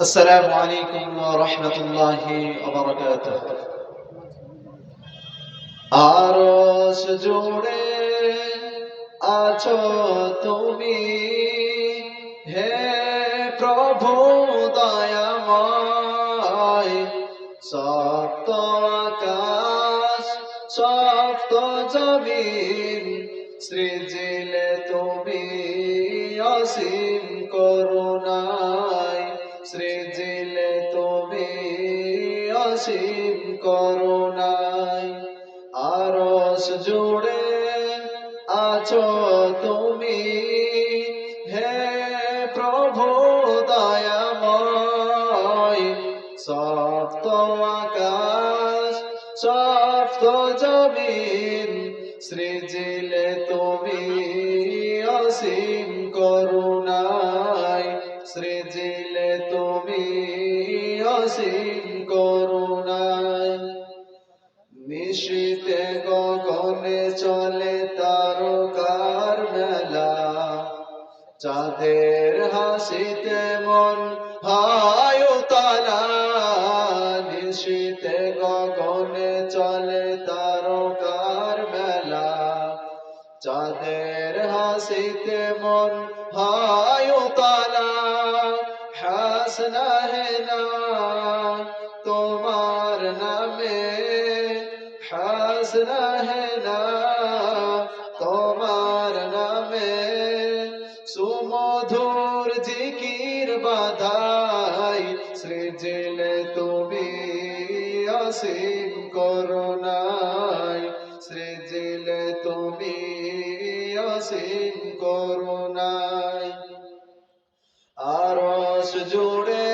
আসসালামু আলাইকুম ওয়া রাহমাতুল্লাহি ওয়া বারাকাতুহু। আরশ জুড়ে আছো তুমি, হে প্রভু দয়াময়। সপ্ত আকাশ সপ্ত জমিন সৃজিলে তুমি অসীম করুণায়। সৃজিলে তুমি অসীম করুণায়। আরশ জুড়ে আছো তুমি, হে প্রভু দয়াময়। সপ্ত আকাশ সপ্ত জমিন সৃজিলে তুমি অসীম করুণায়। সৃজিলে তুমি অসীম করুণায়। নিশীথে গগনে চলে তারকার মেলা, চাঁদের হাসিতে মন হয় উতলা। নিশীথে গগনে চলে তারকার মেলা, চাঁদের হাসিতে মন হয় উতলা। হাসনা হে না তোমার নামে, হাসনা হে না তোমার নামে। সুমধুর জিকির বাধাই, সৃজিলে তুমি অসীম করুণায়। সৃজিলে তুমি অসীম করুণায়। আরশ জুড়ে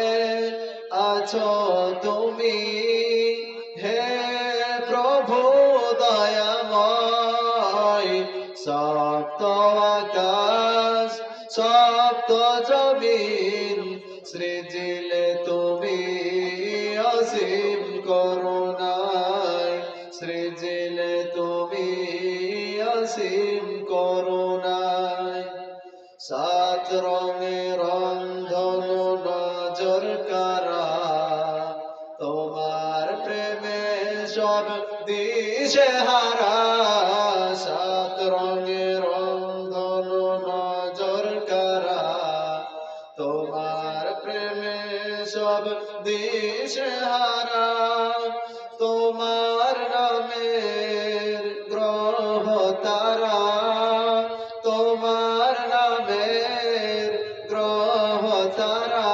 আছো তুমি, হে প্রভু দয়াময়। সপ্ত আকাশ সপ্ত জমিন সৃজিলে তুমি অসীম করুণায়। সৃজিলে তুমি অসীম করুণায়। সাত রঙের রন্ধন নজর কারা, তোমার প্রেমে সব দিশে হারা। সাত রঙের রন্ধন নজর কারা, তোমার প্রেমে সব দিশে হারা। তোমার নামের গ্রহ তারা, তোমার নামের গ্রহ তারা।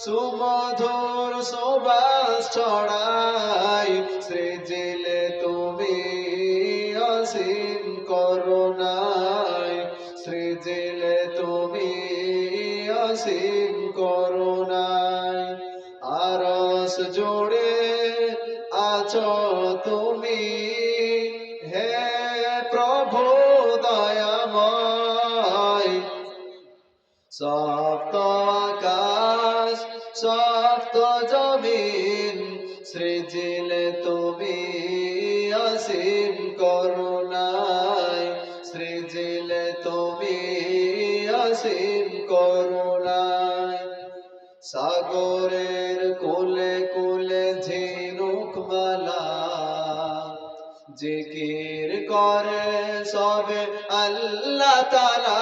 সুমধুর সুবাস ছড়াই, সৃজিলে তুমি অসীম করুণায়। সৃজিলে তুমি অসীম করুণায়। আরশ জুড়ে আছো তুমি, হে প্রভু দয়াময়। সপ্ত আকাশ সপ্ত জমিন সৃজিলে তুমি অসীম করুণায়। সৃজিলে তুমি অসীম করুণায়। সাগরের কুলে কুলে ঝিনুক মালা, জিকির করে সবে আল্লাহ তাআলা।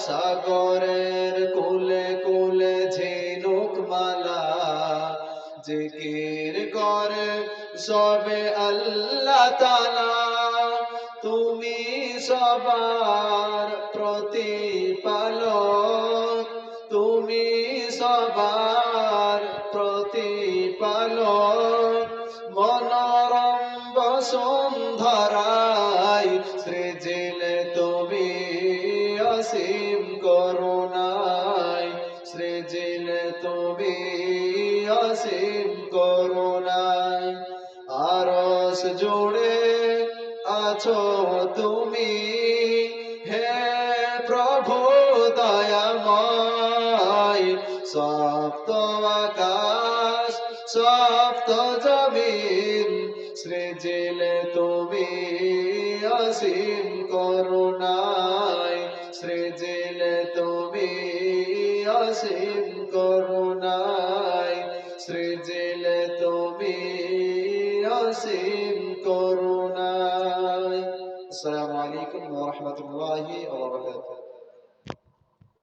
সাগরের কুলে কুলে ঝিনুক মালা, জিকির করে সবে আল্লাহ তাআলা। তুমি সবার প্রতিপালক, তুমি সবার প্রতিপালক। মনোরম বসুন্ধরায় সৃজিলে তুমি অসীম করুণায়। সৃজিলে তুমি অসীম করুণায়। আরশ জুড়ে আছো তুমি, হে প্রভু দয়াময়। সপ্ত আকাশ সপ্ত জমিন সৃজিলে তুমি অসীম করুণায়। সৃজিলে তুমি অসীম করুণায় সৃজিলে তুমি অসীম করুণায়। আসসালামু আলাইকুম ওয়া রাহমাতুল্লাহি ওয়া বারাকাতুহু।